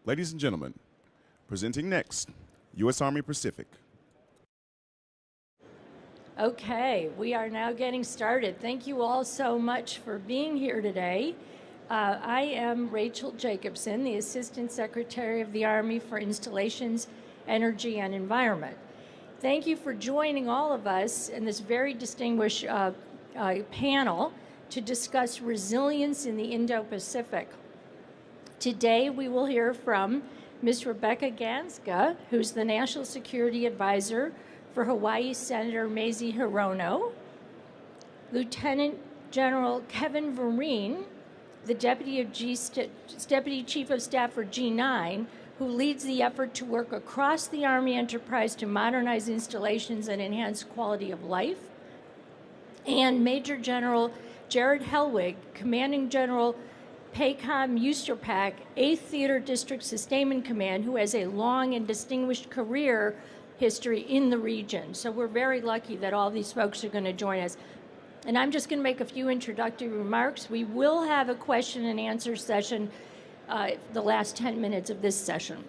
Ladies and gentlemen, presenting next, U.S. Army Pacific. Okay, we are now getting started. Thank you all so much for being here today. I am Rachel Jacobson, the Assistant Secretary of the Army for Installations, Energy, and Environment. Thank you for joining all of us in this very distinguished panel to discuss resilience in the Indo-Pacific. Today we will hear from Ms. Rebecca Ganska, who's the National Security Advisor for Hawaii Senator Mazie Hirono, Lieutenant General Kevin Vereen, the Deputy Chief of Staff for G9, who leads the effort to work across the Army enterprise to modernize installations and enhance quality of life, and Major General Jared Helwig, Commanding General PACOM Usterpak, 8th Theater District Sustainment Command, who has a long and distinguished career history in the region. So we're very lucky that all these folks are going to join us. And I'm just going to make a few introductory remarks. We will have a question and answer session the last 10 minutes of this session.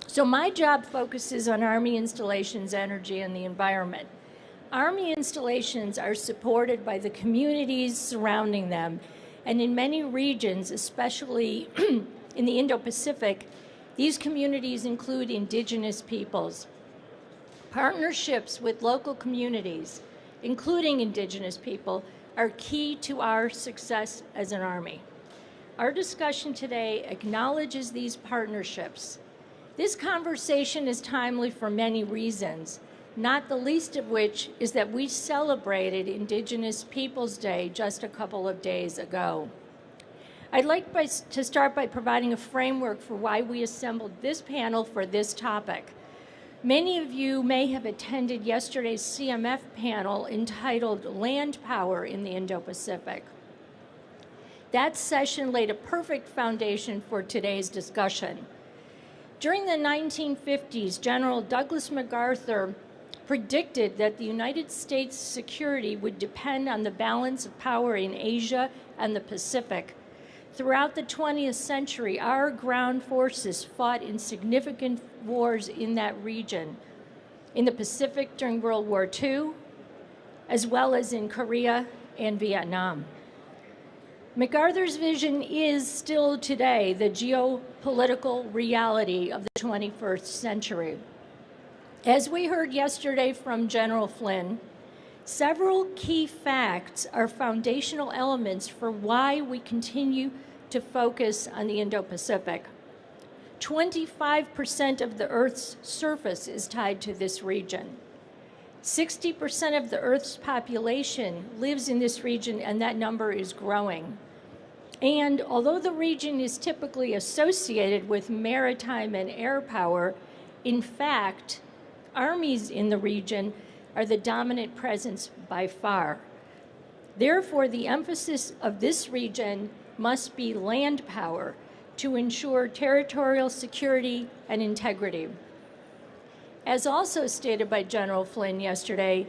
So my job focuses on Army installations, energy, and the environment. Army installations are supported by the communities surrounding them, and in many regions, especially in the Indo-Pacific, these communities include indigenous peoples. Partnerships with local communities, including indigenous people, are key to our success as an Army. Our discussion today acknowledges these partnerships. This conversation is timely for many reasons, not the least of which is that we celebrated Indigenous Peoples Day just a couple of days ago. I'd like to start by providing a framework for why we assembled this panel for this topic. Many of you may have attended yesterday's CMF panel entitled Land Power in the Indo-Pacific. That session laid a perfect foundation for today's discussion. During the 1950s, General Douglas MacArthur predicted that the United States' security would depend on the balance of power in Asia and the Pacific. Throughout the 20th century, our ground forces fought in significant wars in that region, in the Pacific during World War II, as well as in Korea and Vietnam. MacArthur's vision is still today the geopolitical reality of the 21st century. As we heard yesterday from General Flynn, several key facts are foundational elements for why we continue to focus on the Indo-Pacific. 25% of the Earth's surface is tied to this region. 60% of the Earth's population lives in this region, and that number is growing. And although the region is typically associated with maritime and air power, in fact, armies in the region are the dominant presence by far. Therefore, the emphasis of this region must be land power to ensure territorial security and integrity. As also stated by General Flynn yesterday,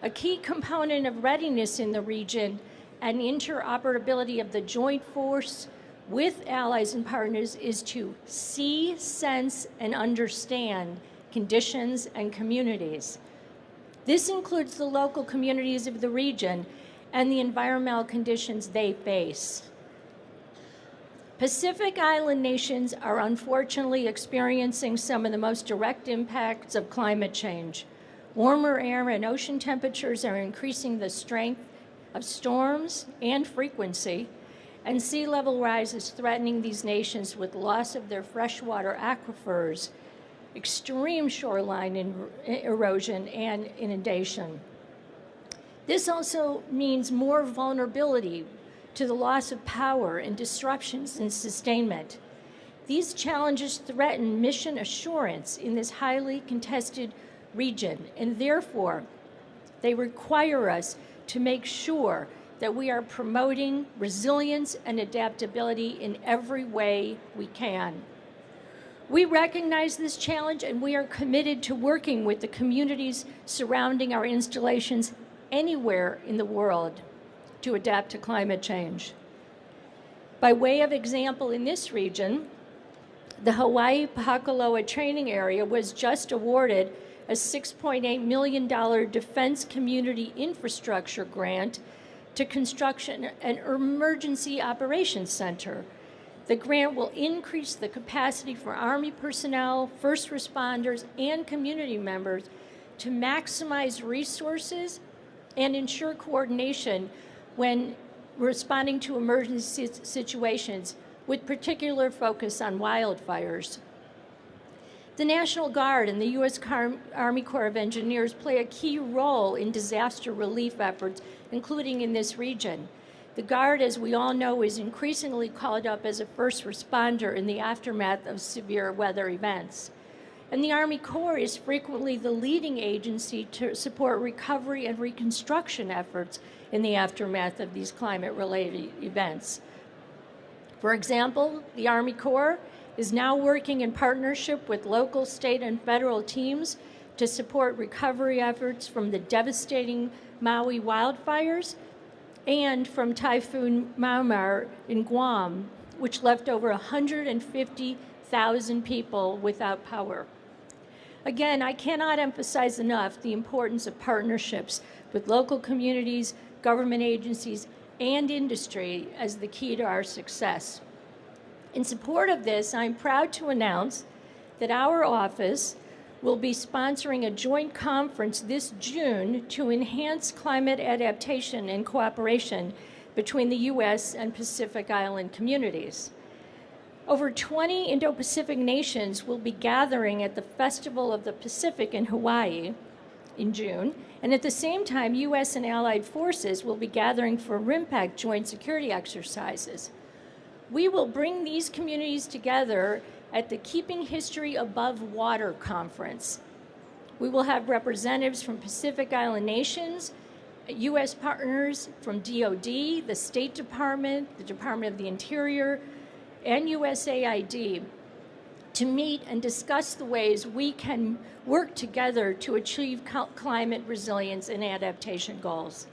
a key component of readiness in the region and interoperability of the joint force with allies and partners is to see, sense, and understand conditions and communities. This includes the local communities of the region and the environmental conditions they face. Pacific Island nations are unfortunately experiencing some of the most direct impacts of climate change. Warmer air and ocean temperatures are increasing the strength of storms and frequency, and sea level rise is threatening these nations with loss of their freshwater aquifers, extreme shoreline erosion, and inundation. This also means more vulnerability to the loss of power and disruptions in sustainment. These challenges threaten mission assurance in this highly contested region, and therefore they require us to make sure that we are promoting resilience and adaptability in every way we can. We recognize this challenge, and we are committed to working with the communities surrounding our installations anywhere in the world to adapt to climate change. By way of example, in this region, The Hawaii Pakaloa training area was just awarded a $6.8 million Defense Community Infrastructure grant to construct an emergency operations center. The grant will increase the capacity for Army personnel, first responders, and community members to maximize resources and ensure coordination when responding to emergency situations, with particular focus on wildfires. The National Guard and the U.S. Army Corps of Engineers play a key role in disaster relief efforts, including in this region. The Guard, as we all know, is increasingly called up as a first responder in the aftermath of severe weather events. And the Army Corps is frequently the leading agency to support recovery and reconstruction efforts in the aftermath of these climate-related events. For example, the Army Corps is now working in partnership with local, state, and federal teams to support recovery efforts from the devastating Maui wildfires and from Typhoon Maumar in Guam, which left over 150,000 people without power. Again, I cannot emphasize enough the importance of partnerships with local communities, government agencies, and industry as the key to our success. In support of this, I'm proud to announce that our office will be sponsoring a joint conference this June to enhance climate adaptation and cooperation between the U.S. and Pacific Island communities. Over 20 Indo-Pacific nations will be gathering at the Festival of the Pacific in Hawaii in June, and at the same time, U.S. and allied forces will be gathering for RIMPAC joint security exercises. We will bring these communities together at the Keeping History Above Water Conference. We will have representatives from Pacific Island nations, U.S. partners from DoD, the State Department, the Department of the Interior, and USAID to meet and discuss the ways we can work together to achieve climate resilience and adaptation goals.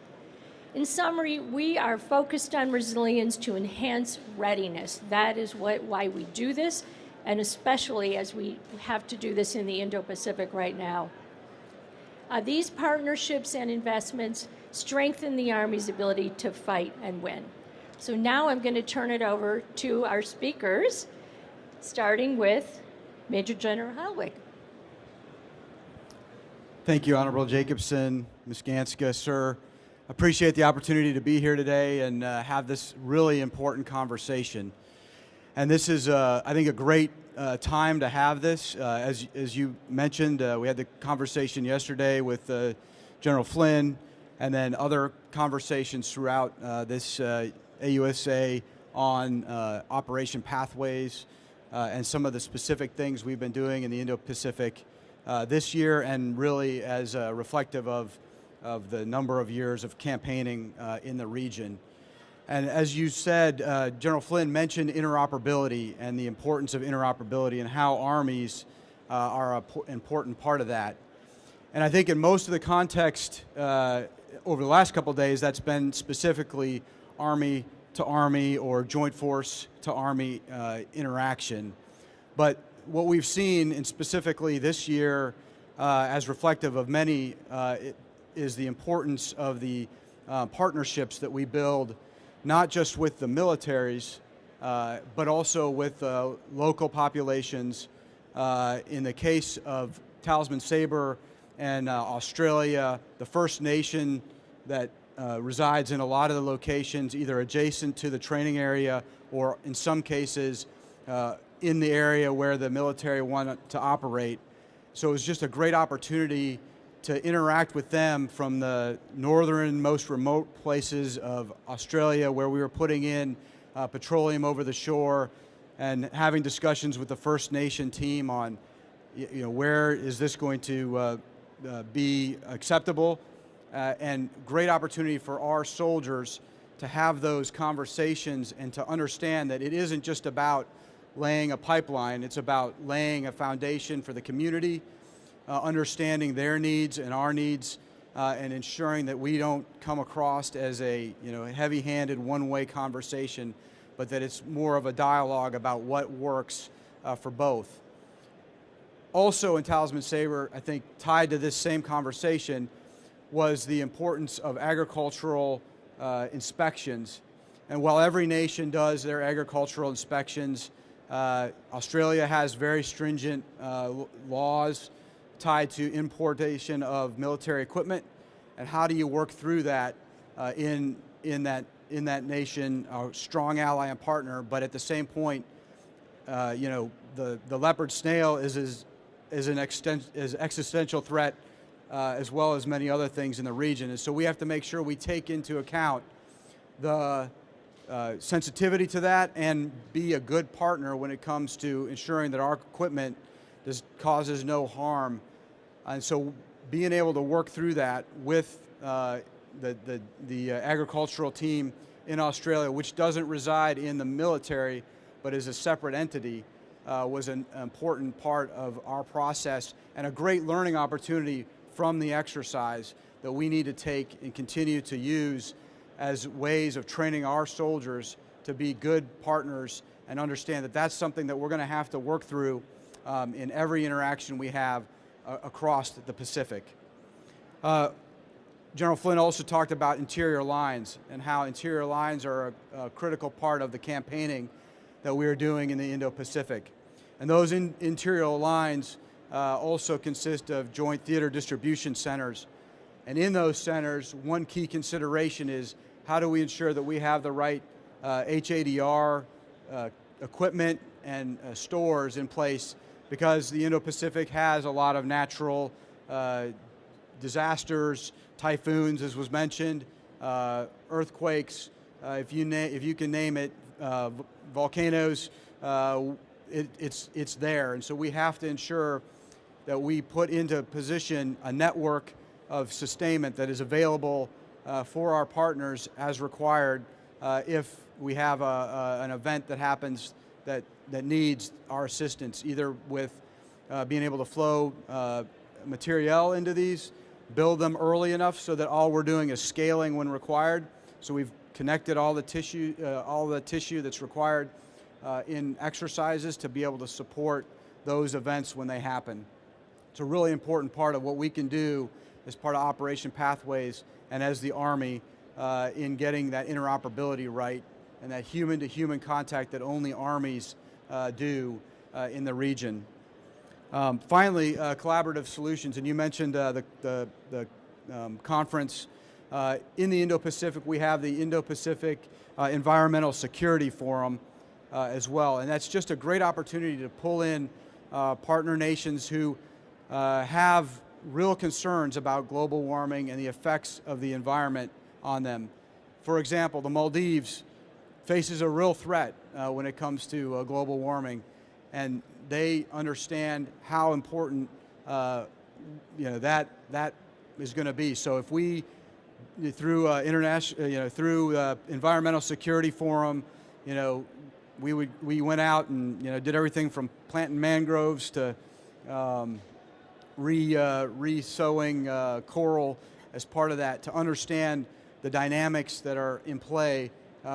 In summary, we are focused on resilience to enhance readiness. That is why we do this, and especially as we have to do this in the Indo-Pacific right now. These partnerships and investments strengthen the Army's ability to fight and win. So now I'm going to turn it over to our speakers, starting with Major General Hellwig. Thank you, Honorable Jacobson, Ms. Ganska, sir. Appreciate the opportunity to be here today and have this really important conversation. And this is, I think, a great time to have this. As you mentioned, we had the conversation yesterday with General Flynn, and then other conversations throughout this AUSA on operation pathways and some of the specific things we've been doing in the Indo-Pacific this year, and really as reflective of the number of years of campaigning in the region. And as you said, General Flynn mentioned interoperability and the importance of interoperability and how armies are an important part of that. And I think in most of the context over the last couple of days, that's been specifically Army to Army or Joint Force to Army interaction. But what we've seen, and specifically this year, as reflective of many, is the importance of the partnerships that we build, not just with the militaries, but also with local populations. In the case of Talisman Sabre and Australia, the First Nation that resides in a lot of the locations, either adjacent to the training area or in some cases in the area where the military want to operate. So it was just a great opportunity to interact with them from the northern, most remote places of Australia, where we were putting in petroleum over the shore and having discussions with the First Nation team on, where is this going to be acceptable, and great opportunity for our soldiers to have those conversations and to understand that it isn't just about laying a pipeline, it's about laying a foundation for the community, understanding their needs and our needs, and ensuring that we don't come across as a heavy-handed one-way conversation, but that it's more of a dialogue about what works for both. Also in Talisman Sabre, I think tied to this same conversation, was the importance of agricultural inspections. And while every nation does their agricultural inspections, Australia has very stringent laws tied to importation of military equipment. And how do you work through that in that nation, a strong ally and partner, but at the same point, you know, the leopard snail is an existential threat as well as many other things in the region. And so we have to make sure we take into account the sensitivity to that and be a good partner when it comes to ensuring that our equipment causes no harm. And so being able to work through that with the agricultural team in Australia, which doesn't reside in the military but is a separate entity, was an important part of our process and a great learning opportunity from the exercise that we need to take and continue to use as ways of training our soldiers to be good partners and understand that that's something that we're going to have to work through in every interaction we have across the Pacific. General Flynn also talked about interior lines and how interior lines are a critical part of the campaigning that we are doing in the Indo-Pacific. And those interior lines also consist of joint theater distribution centers. And in those centers, one key consideration is how do we ensure that we have the right HADR equipment and stores in place, because the Indo-Pacific has a lot of natural disasters, typhoons, as was mentioned, earthquakes, if you can name it, volcanoes, it's there. And so we have to ensure that we put into position a network of sustainment that is available for our partners as required if we have an event that happens that needs our assistance, either with being able to flow material into these, build them early enough so that all we're doing is scaling when required. So we've connected all the tissue that's required in exercises to be able to support those events when they happen. It's a really important part of what we can do as part of Operation Pathways and as the Army in getting that interoperability right and that human-to-human contact that only armies do in the region. Finally, collaborative solutions, and you mentioned the conference. In the Indo-Pacific, we have the Indo-Pacific Environmental Security Forum as well, and that's just a great opportunity to pull in partner nations who have real concerns about global warming and the effects of the environment on them. For example, the Maldives faces a real threat when it comes to global warming, and they understand how important that is going to be. So if we, through Environmental Security Forum, we went out and did everything from planting mangroves to re-sowing coral as part of that, to understand the dynamics that are in play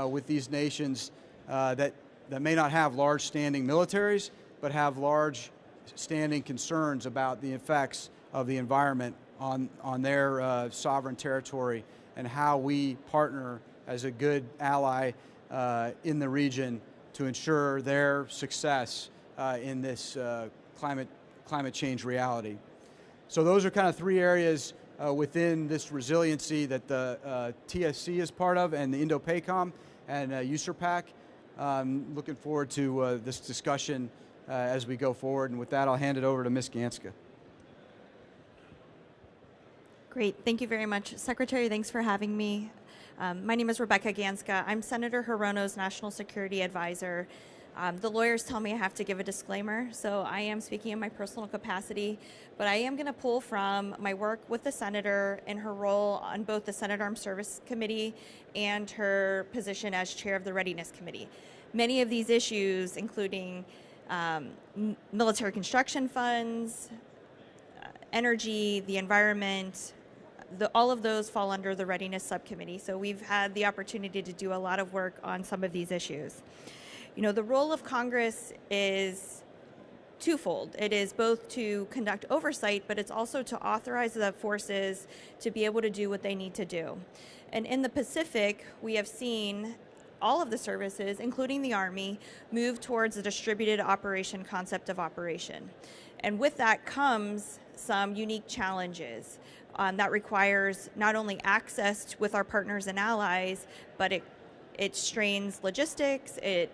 with these nations that may not have large standing militaries, but have large standing concerns about the effects of the environment on their sovereign territory, and how we partner as a good ally in the region to ensure their success in this climate change reality. So those are kind of three areas within this resiliency that the TSC is part of, and the Indo-PACOM and USRPAC. Looking forward to this discussion as we go forward, and with that I'll hand it over to Ms. Ganska. Great, thank you very much. Secretary, thanks for having me. My name is Rebecca Ganska. I'm Senator Hirono's National Security Advisor. The lawyers tell me I have to give a disclaimer, so I am speaking in my personal capacity, but I am going to pull from my work with the Senator in her role on both the Senate Armed Services Committee and her position as chair of the Readiness Committee. Many of these issues, including military construction funds, energy, the environment, all of those fall under the Readiness Subcommittee, so we've had the opportunity to do a lot of work on some of these issues. The role of Congress is twofold. It is both to conduct oversight, but it's also to authorize the forces to be able to do what they need to do. And in the Pacific, we have seen all of the services, including the Army, move towards a distributed operation concept of operation. And with that comes some unique challenges. That requires not only access with our partners and allies, but it strains logistics, it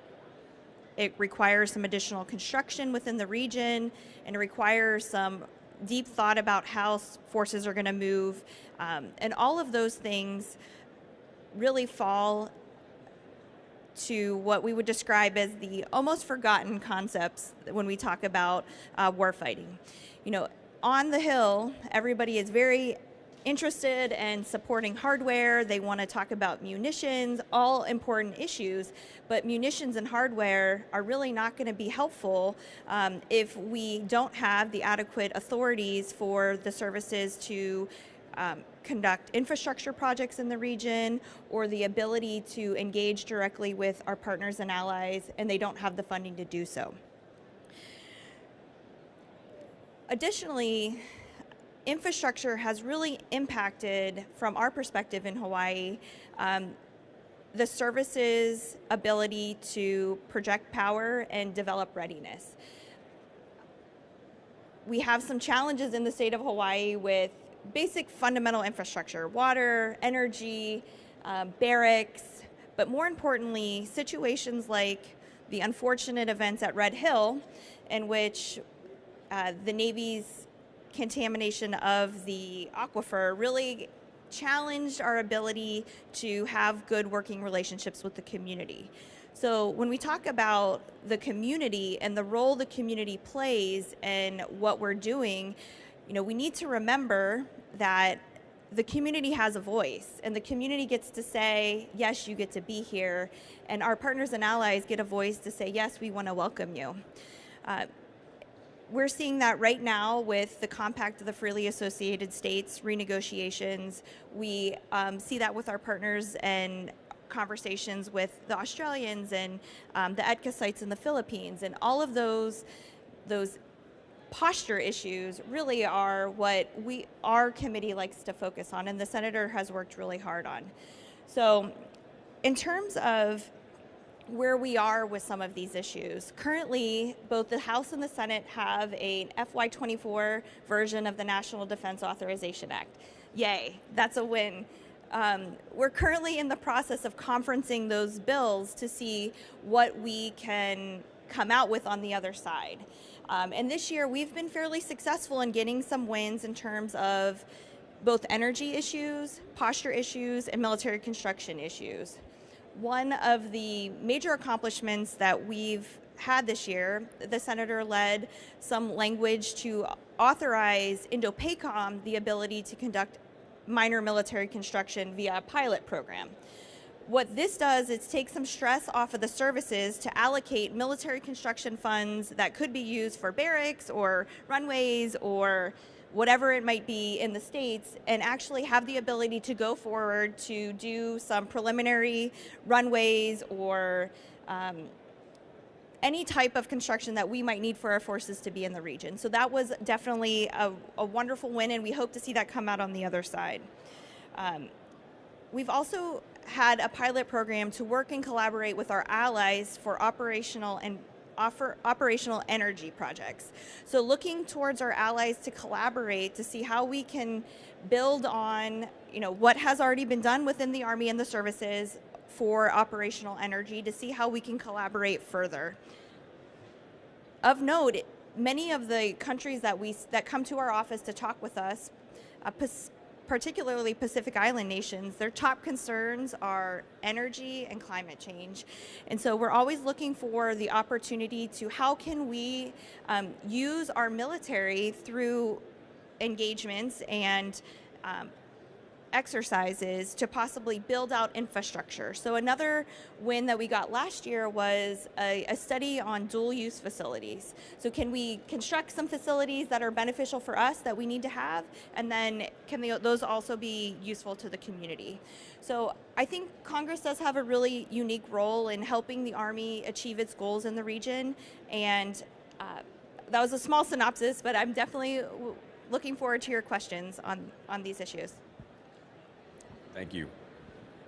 requires some additional construction within the region, and it requires some deep thought about how forces are going to move. And all of those things really fall to what we would describe as the almost forgotten concepts when we talk about warfighting. You know, on the Hill, everybody is very interested in supporting hardware. They want to talk about munitions, all important issues, but munitions and hardware are really not going to be helpful if we don't have the adequate authorities for the services to conduct infrastructure projects in the region, or the ability to engage directly with our partners and allies, and they don't have the funding to do so. Additionally, infrastructure has really impacted, from our perspective in Hawaii, the service's ability to project power and develop readiness. We have some challenges in the state of Hawaii with basic fundamental infrastructure: water, energy, barracks, but more importantly, situations like the unfortunate events at Red Hill, in which the Navy's contamination of the aquifer really challenged our ability to have good working relationships with the community. So when we talk about the community and the role the community plays in what we're doing, you know, we need to remember that the community has a voice, and the community gets to say, yes, you get to be here, and our partners and allies get a voice to say, yes, we want to welcome you. We're seeing that right now with the Compact of the Freely Associated States renegotiations. We see that with our partners and conversations with the Australians and the EDCA sites in the Philippines, and all of those posture issues really are what our committee likes to focus on, and the Senator has worked really hard on. So in terms of where we are with some of these issues, currently both the House and the Senate have an FY24 version of the National Defense Authorization Act. Yay, that's a win. We're currently in the process of conferencing those bills to see what we can come out with on the other side. And this year we've been fairly successful in getting some wins in terms of both energy issues, posture issues, and military construction issues. One of the major accomplishments that we've had this year, the Senator led some language to authorize Indo-Pacific the ability to conduct minor military construction via a pilot program. What this does is take some stress off of the services to allocate military construction funds that could be used for barracks or runways or whatever it might be in the States, and actually have the ability to go forward to do some preliminary runways or any type of construction that we might need for our forces to be in the region. So that was definitely a wonderful win, and we hope to see that come out on the other side. We've also had a pilot program to work and collaborate with our allies for operational energy projects. So looking towards our allies to collaborate to see how we can build on, you know, what has already been done within the Army and the services for operational energy, to see how we can collaborate further. Of note, many of the countries that come to our office to talk with us, particularly Pacific Island nations, their top concerns are energy and climate change. And so we're always looking for the opportunity to how can we use our military through engagements and exercises to possibly build out infrastructure. So another win that we got last year was a study on dual use facilities. So can we construct some facilities that are beneficial for us that we need to have, and then can those also be useful to the community? So I think Congress does have a really unique role in helping the Army achieve its goals in the region, and that was a small synopsis, but I'm definitely looking forward to your questions on these issues. Thank you.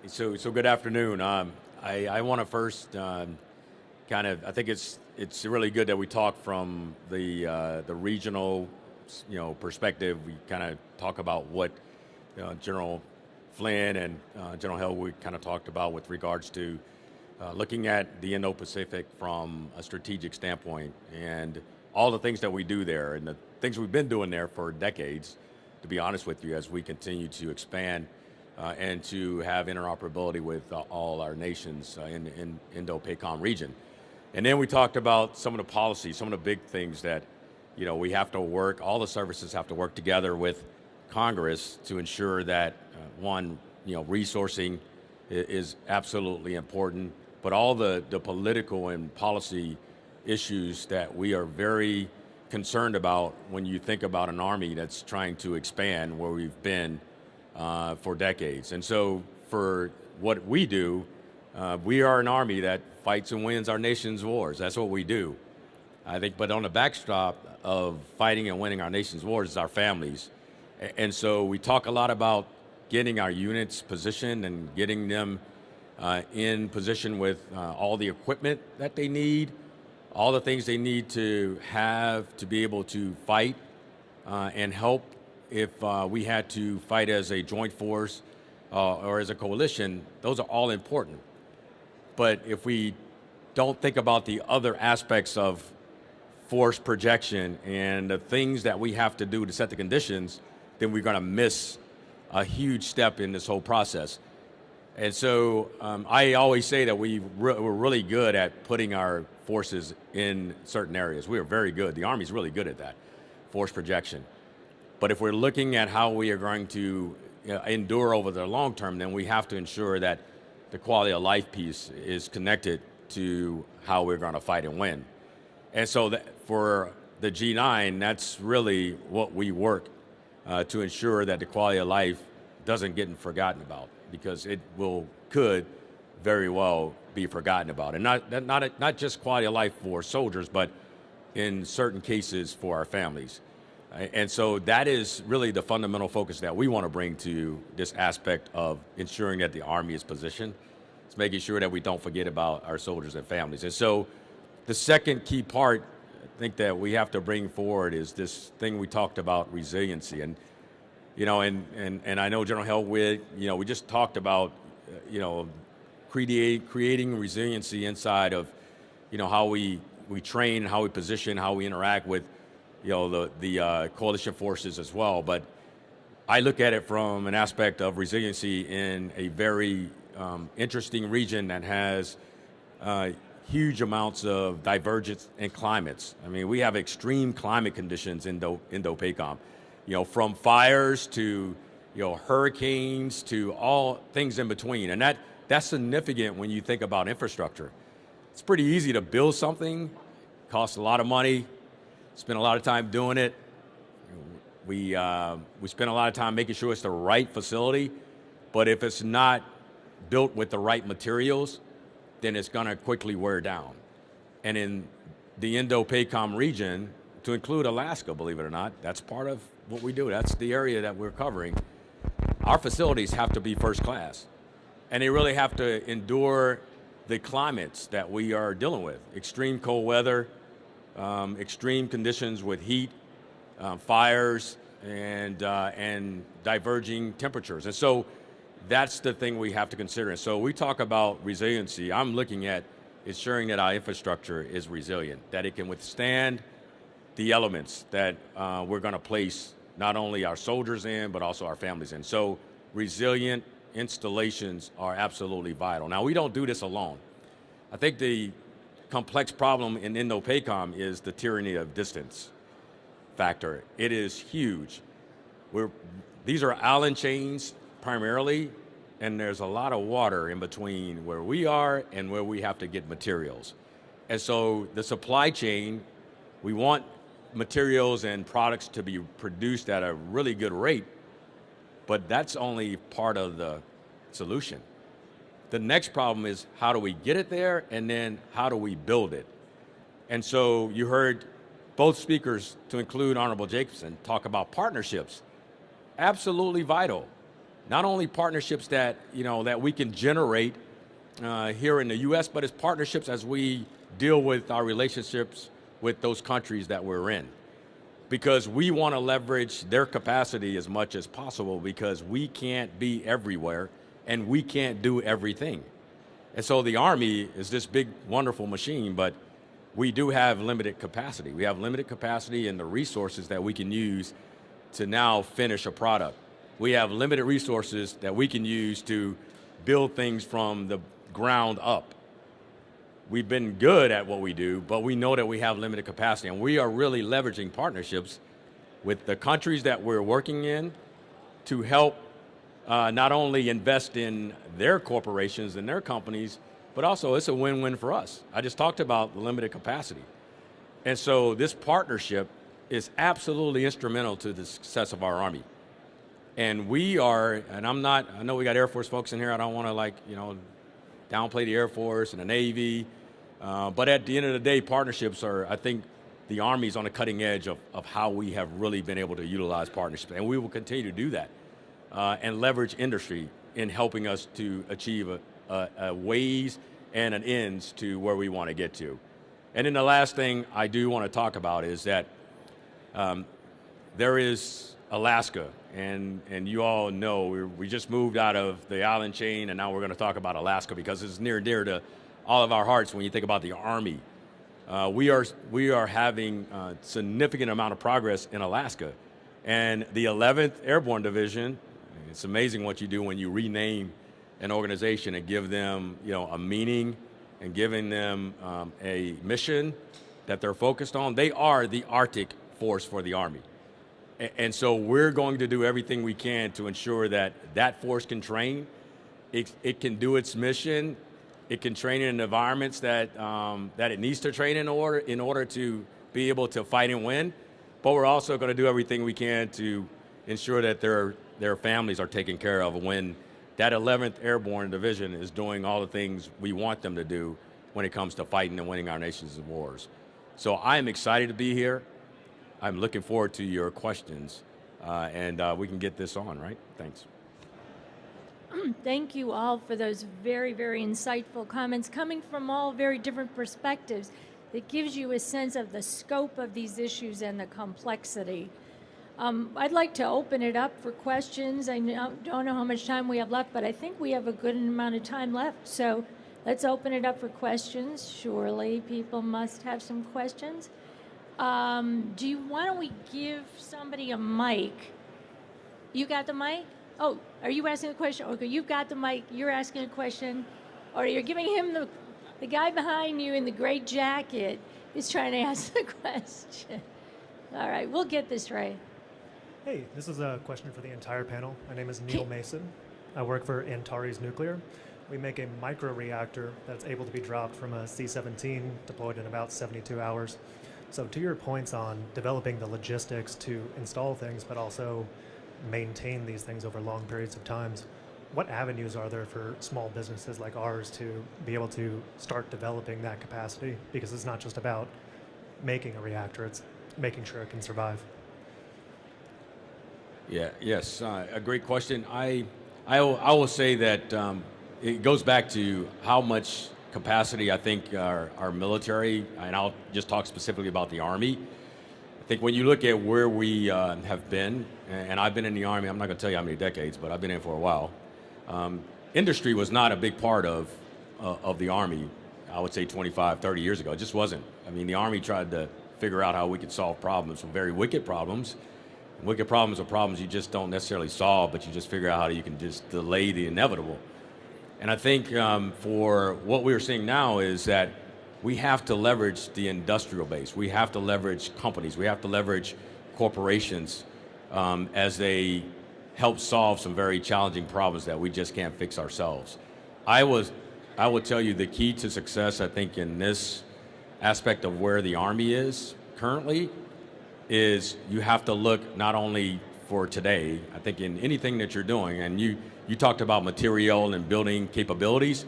So good afternoon. I want to first I think it's really good that we talk from the regional, perspective. We kind of talk about what General Flynn and General Hellwood kind of talked about with regards to looking at the Indo-Pacific from a strategic standpoint and all the things that we do there and the things we've been doing there for decades, to be honest with you, as we continue to expand and to have interoperability with all our nations in the Indo-PACOM region. And then we talked about some of the policies, some of the big things that we have to work, all the services have to work together with Congress to ensure that, one, resourcing is absolutely important, but all the political and policy issues that we are very concerned about when you think about an Army that's trying to expand where we've been for decades. And so for what we do, we are an Army that fights and wins our nation's wars. That's what we do. I think, but on the backdrop of fighting and winning our nation's wars is our families. And so we talk a lot about getting our units positioned and getting them in position with all the equipment that they need, all the things they need to have to be able to fight and help if we had to fight as a joint force or as a coalition. Those are all important. But if we don't think about the other aspects of force projection and the things that we have to do to set the conditions, then we're going to miss a huge step in this whole process. And so I always say that we're really good at putting our forces in certain areas. We are very good. The Army's really good at that, force projection. But if we're looking at how we are going to endure over the long term, then we have to ensure that the quality of life piece is connected to how we're going to fight and win. And so for the G9, that's really what we work to ensure that the quality of life doesn't get forgotten about, because it could very well be forgotten about. And not just quality of life for soldiers, but in certain cases for our families. And so that is really the fundamental focus that we want to bring to this aspect of ensuring that the Army is positioned. It's making sure that we don't forget about our soldiers and families. And so the second key part, I think, that we have to bring forward is this thing we talked about, resiliency. And and I know General Hellwood, we just talked about, creating resiliency inside of, how we train, how we position, how we interact with, the coalition forces as well. But I look at it from an aspect of resiliency in a very interesting region that has huge amounts of divergence in climates. I mean, we have extreme climate conditions in Indo-PACOM, from fires to, hurricanes to all things in between. And that's significant when you think about infrastructure. It's pretty easy to build something, costs a lot of money, spend a lot of time doing it. We spend a lot of time making sure it's the right facility, but if it's not built with the right materials, then it's going to quickly wear down. And in the Indo-PACOM region, to include Alaska, believe it or not, that's part of what we do. That's the area that we're covering. Our facilities have to be first class, and they really have to endure the climates that we are dealing with. Extreme cold weather, extreme conditions with heat, fires, and diverging temperatures. And so that's the thing we have to consider. And so we talk about resiliency. I'm looking at ensuring that our infrastructure is resilient, that it can withstand the elements that we're going to place not only our soldiers in, but also our families in. So resilient installations are absolutely vital. Now, we don't do this alone. I think the complex problem in Indo-PACOM is the tyranny of distance factor. It is huge. These are island chains primarily, and there's a lot of water in between where we are and where we have to get materials. And so the supply chain, we want materials and products to be produced at a really good rate, but that's only part of the solution. The next problem is, how do we get it there, and then how do we build it? And so you heard both speakers, to include Honorable Jacobson, talk about partnerships. Absolutely vital. Not only partnerships that, that we can generate here in the U.S., but it's partnerships as we deal with our relationships with those countries that we're in. Because we want to leverage their capacity as much as possible, because we can't be everywhere and we can't do everything. And so the Army is this big, wonderful machine, but we do have limited capacity. We have limited capacity in the resources that we can use to now finish a product. We have limited resources that we can use to build things from the ground up. We've been good at what we do, but we know that we have limited capacity, and we are really leveraging partnerships with the countries that we're working in to help not only invest in their corporations and their companies, but also it's a win-win for us. I just talked about the limited capacity. And so this partnership is absolutely instrumental to the success of our Army. And we are, and I know we got Air Force folks in here, I don't want to downplay the Air Force and the Navy, but at the end of the day, partnerships are, I think, the Army's on the cutting edge of how we have really been able to utilize partnerships, and we will continue to do that and leverage industry in helping us to achieve a ways and an ends to where we want to get to. And then the last thing I do want to talk about is that there is Alaska, and you all know we just moved out of the island chain, and now we're going to talk about Alaska because it's near and dear to all of our hearts when you think about the Army. We are having a significant amount of progress in Alaska, and the 11th Airborne Division. It's amazing what you do when you rename an organization and give them, a meaning and giving them a mission that they're focused on. They are the Arctic force for the Army. And so we're going to do everything we can to ensure that that force can train, it can do its mission, it can train in environments that it needs to train in order to be able to fight and win. But we're also going to do everything we can to ensure that their families are taken care of when that 11th Airborne Division is doing all the things we want them to do when it comes to fighting and winning our nation's wars. So I am excited to be here. I'm looking forward to your questions, and we can get this on, right? Thanks. Thank you all for those very, very insightful comments coming from all very different perspectives. That gives you a sense of the scope of these issues and the complexity. I'd like to open it up for questions. I don't know how much time we have left, but I think we have a good amount of time left. So let's open it up for questions. Surely people must have some questions. Why don't we give somebody a mic? You got the mic? Oh, are you asking a question? Okay, you've got the mic. You're asking a question. Or you're giving him the guy behind you in the gray jacket is trying to ask the question. All right, we'll get this right. Hey, this is a question for the entire panel. My name is Neil Mason. I work for Antares Nuclear. We make a microreactor that's able to be dropped from a C-17 deployed in about 72 hours. So to your points on developing the logistics to install things, but also maintain these things over long periods of times, what avenues are there for small businesses like ours to be able to start developing that capacity? Because it's not just about making a reactor, it's making sure it can survive. Yes, a great question. I will say that it goes back to how much capacity I think our military, and I'll just talk specifically about the Army. I think when you look at where we have been, and I've been in the Army, I'm not going to tell you how many decades, but I've been in for a while. Industry was not a big part of the Army, I would say 25, 30 years ago. It just wasn't. I mean, the Army tried to figure out how we could solve problems, some very wicked problems. Wicked problems are problems you just don't necessarily solve, but you just figure out how you can just delay the inevitable. And I think for what we're seeing now is that we have to leverage the industrial base. We have to leverage companies. We have to leverage corporations as they help solve some very challenging problems that we just can't fix ourselves. I would tell you the key to success, I think, in this aspect of where the Army is currently is you have to look not only for today, I think in anything that you're doing, and you talked about material and building capabilities,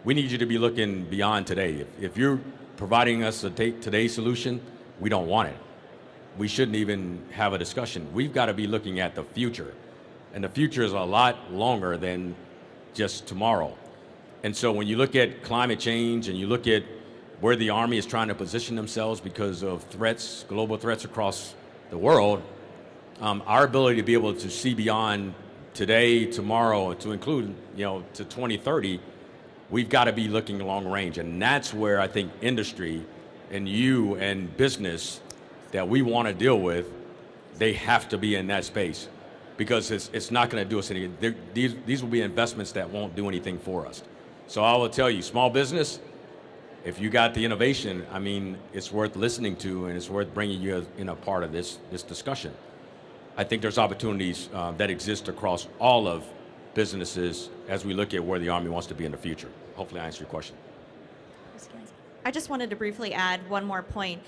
we need you to be looking beyond today. If you're providing us a today's solution, we don't want it. we shouldn't even have a discussion. We've got to be looking at the future. And the future is a lot longer than just tomorrow. And so when you look at climate change and you look at where the Army is trying to position themselves because of threats, global threats across the world, our ability to be able to see beyond today, tomorrow, to include, to 2030, we've got to be looking long range. And that's where I think industry and you and business that we want to deal with, they have to be in that space, because it's not going to do us any. These will be investments that won't do anything for us. So I will tell you, small business, if you got the innovation, I mean, it's worth listening to, and it's worth bringing you in a part of this discussion. I think there's opportunities that exist across all of businesses as we look at where the Army wants to be in the future. Hopefully I answered your question. I just wanted to briefly add one more point.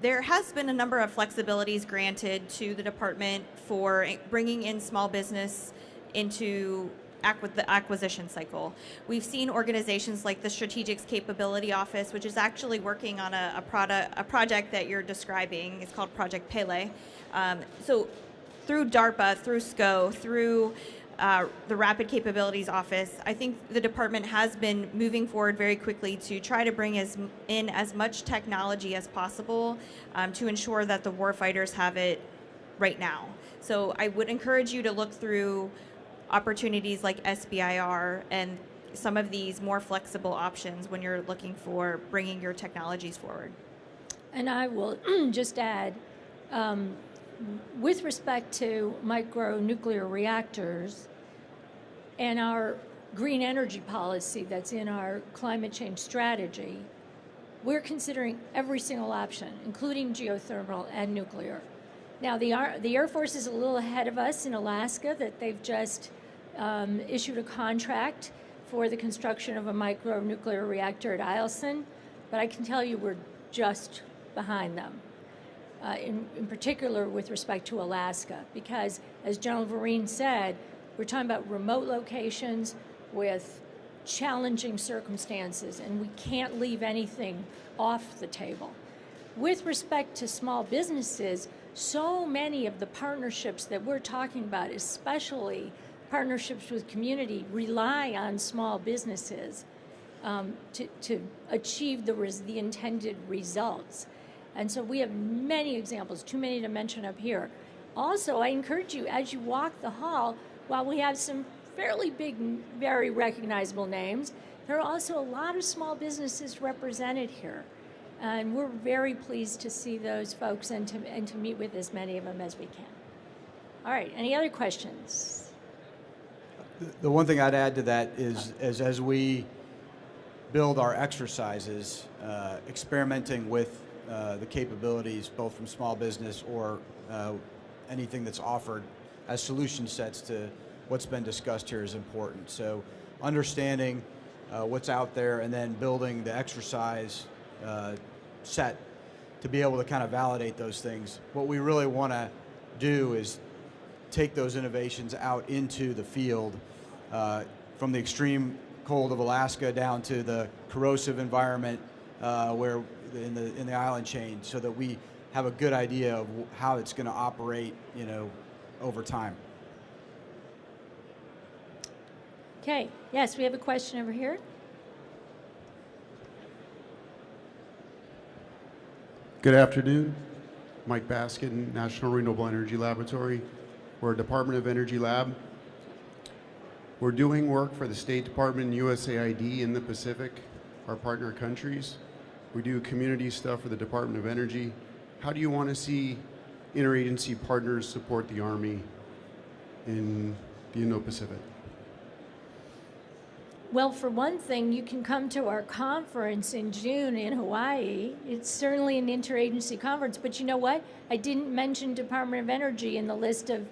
There has been a number of flexibilities granted to the department for bringing in small business into the acquisition cycle. We've seen organizations like the Strategic Capability Office, which is actually working on a project that you're describing. It's called Project Pele. So through DARPA, through SCO, through the Rapid Capabilities Office, I think the department has been moving forward very quickly to try to bring in as much technology as possible to ensure that the warfighters have it right now. So I would encourage you to look through opportunities like SBIR and some of these more flexible options when you're looking for bringing your technologies forward. And I will just add, with respect to micronuclear reactors and our green energy policy that's in our climate change strategy, we're considering every single option, including geothermal and nuclear. Now, the Air Force is a little ahead of us in Alaska, that they've just issued a contract for the construction of a micronuclear reactor at AUSA, but I can tell you we're just behind them. In particular with respect to Alaska, because as General Vereen said, we're talking about remote locations with challenging circumstances, and we can't leave anything off the table. With respect to small businesses, so many of the partnerships that we're talking about, especially partnerships with community, rely on small businesses to achieve the intended results. And so we have many examples, too many to mention up here. Also, I encourage you, as you walk the hall, while we have some fairly big, very recognizable names, there are also a lot of small businesses represented here. And we're very pleased to see those folks and to meet with as many of them as we can. All right, any other questions? The one thing I'd add to that is as we build our exercises, experimenting with the capabilities, both from small business or anything that's offered as solution sets to what's been discussed here is important. So understanding what's out there and then building the exercise set to be able to kind of validate those things. What we really want to do is take those innovations out into the field, from the extreme cold of Alaska down to the corrosive environment where in the island chain, so that we have a good idea of how it's going to operate, over time. Okay, yes, we have a question over here. Good afternoon. Mike Baskin, National Renewable Energy Laboratory. We're a Department of Energy lab. We're doing work for the State Department and USAID in the Pacific, our partner countries. We do community stuff for the Department of Energy. How do you want to see interagency partners support the Army in the Indo-Pacific? Well, for one thing, you can come to our conference in June in Hawaii. It's certainly an interagency conference, but you know what? I didn't mention Department of Energy in the list of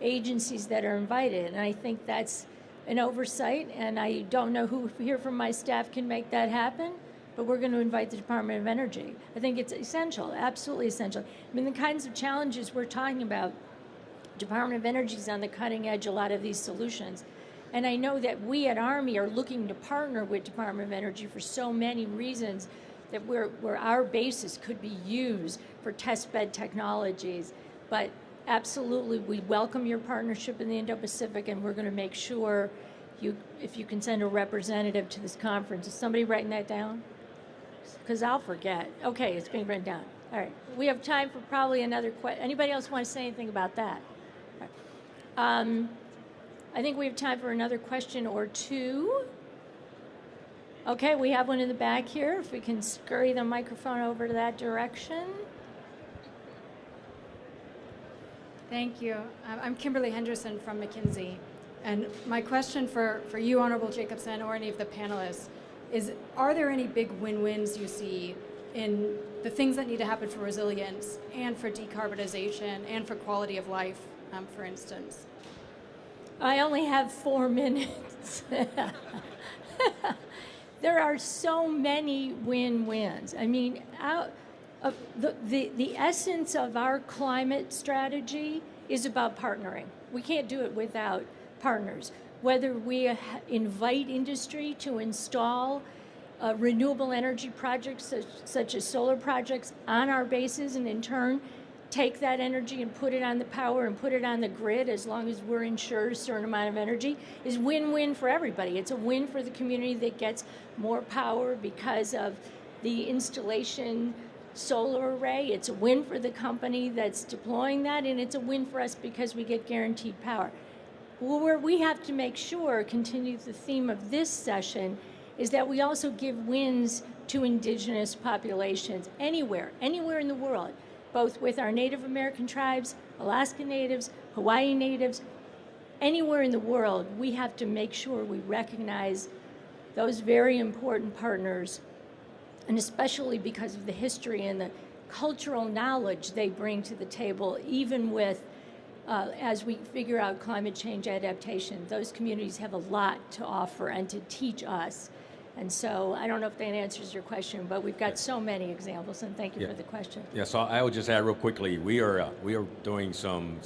agencies that are invited, and I think that's an oversight, and I don't know who here from my staff can make that happen, but we're going to invite the Department of Energy. I think it's essential, absolutely essential. I mean, the kinds of challenges we're talking about, Department of Energy is on the cutting edge of a lot of these solutions. And I know that we at Army are looking to partner with Department of Energy for so many reasons, that where our bases could be used for test bed technologies. But absolutely, we welcome your partnership in the Indo-Pacific, and we're going to make sure if you can send a representative to this conference. Is somebody writing that down? Because I'll forget. Okay, it's being written down. All right. We have time for probably another question. Anybody else want to say anything about that? All right. I think we have time for another question or two. Okay, we have one in the back here. If we can scurry the microphone over to that direction. Thank you. I'm Kimberly Henderson from McKinsey. And my question for you, Honorable Jacobson, or any of the panelists, is are there any big win-wins you see in the things that need to happen for resilience and for decarbonization and for quality of life, for instance? I only have 4 minutes. There are so many win-wins. I mean, the essence of our climate strategy is about partnering. We can't do it without partners. Whether we invite industry to install renewable energy projects such as solar projects on our bases, and in turn take that energy and put it on the power and put it on the grid, as long as we're insured a certain amount of energy, is win-win for everybody. It's a win for the community that gets more power because of the installation solar array. It's a win for the company that's deploying that, and it's a win for us because we get guaranteed power. Where we have to make sure, continue the theme of this session, is that we also give wins to indigenous populations anywhere in the world, both with our Native American tribes, Alaska Natives, Hawaii Natives, anywhere in the world. We have to make sure we recognize those very important partners, and especially because of the history and the cultural knowledge they bring to the table, even with as we figure out climate change adaptation. Those communities have a lot to offer and to teach us. And so I don't know if that answers your question, but we've got so many examples, and thank you for the question. Yeah, so I would just add real quickly, we are doing some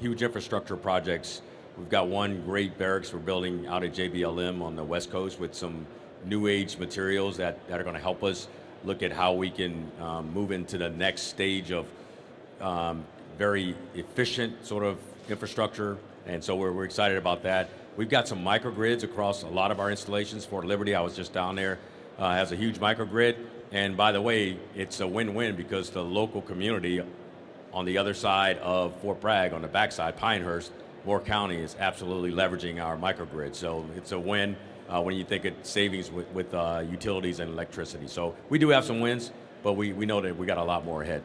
huge infrastructure projects. We've got one great barracks we're building out at JBLM on the West Coast with some new age materials that are going to help us look at how we can move into the next stage of very efficient sort of infrastructure, and so we're excited about that. We've got some microgrids across a lot of our installations. Fort Liberty, I was just down there, has a huge microgrid, and by the way, it's a win-win because the local community on the other side of Fort Bragg, on the backside, Pinehurst, Moore County is absolutely leveraging our microgrid, so it's a win when you think of savings with utilities and electricity. So we do have some wins, but we know that we got a lot more ahead.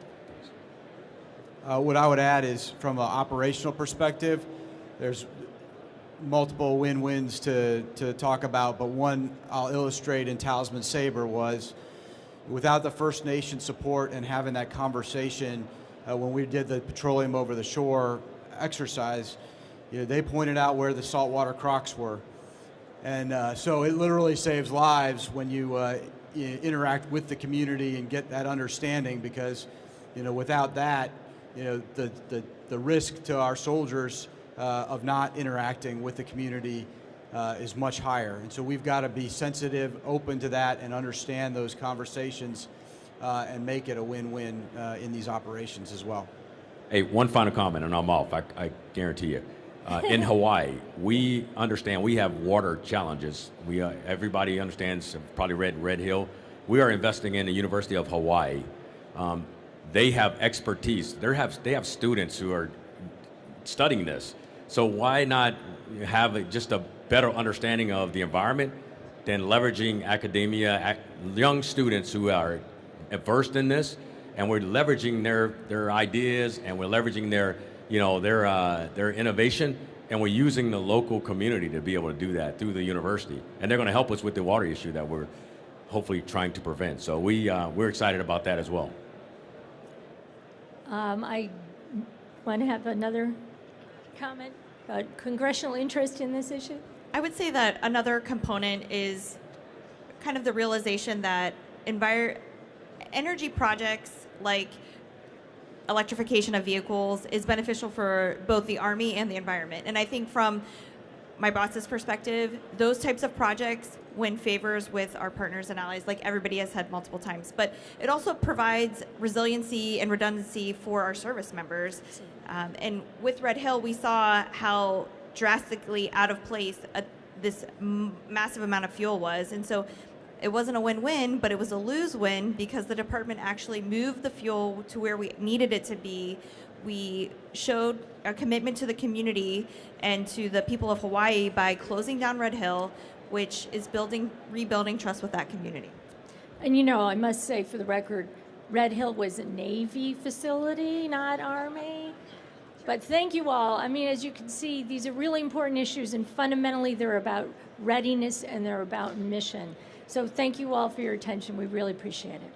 What I would add is, from an operational perspective, there's multiple win-wins to talk about, but one I'll illustrate in Talisman Sabre was, without the First Nation support and having that conversation when we did the Petroleum Over the Shore exercise, they pointed out where the saltwater crocs were. And so it literally saves lives when you interact with the community and get that understanding, because without that, the risk to our soldiers of not interacting with the community is much higher. And so we've got to be sensitive, open to that, and understand those conversations and make it a win-win in these operations as well. Hey, one final comment and I'm off, I guarantee you. In Hawaii, we understand we have water challenges. Everybody understands, probably read Red Hill. We are investing in the University of Hawaii. They have expertise. They have students who are studying this. So why not have just a better understanding of the environment than leveraging academia, young students who are versed in this, and we're leveraging their ideas, and we're leveraging their innovation, and we're using the local community to be able to do that through the university. And they're going to help us with the water issue that we're hopefully trying to prevent. So we're excited about that as well. I want to have another comment about congressional interest in this issue. I would say that another component is kind of the realization that energy projects like electrification of vehicles is beneficial for both the Army and the environment. And I think from my boss's perspective, those types of projects win favors with our partners and allies, like everybody has said multiple times. But it also provides resiliency and redundancy for our service members. And with Red Hill, we saw how drastically out of place this massive amount of fuel was. And so it wasn't a win-win, but it was a lose-win because the department actually moved the fuel to where we needed it to be. We showed a commitment to the community and to the people of Hawaii by closing down Red Hill, which is rebuilding trust with that community. And you know, I must say for the record, Red Hill was a Navy facility, not Army. But thank you all. I mean, as you can see, these are really important issues, and fundamentally they're about readiness and they're about mission. So thank you all for your attention. We really appreciate it.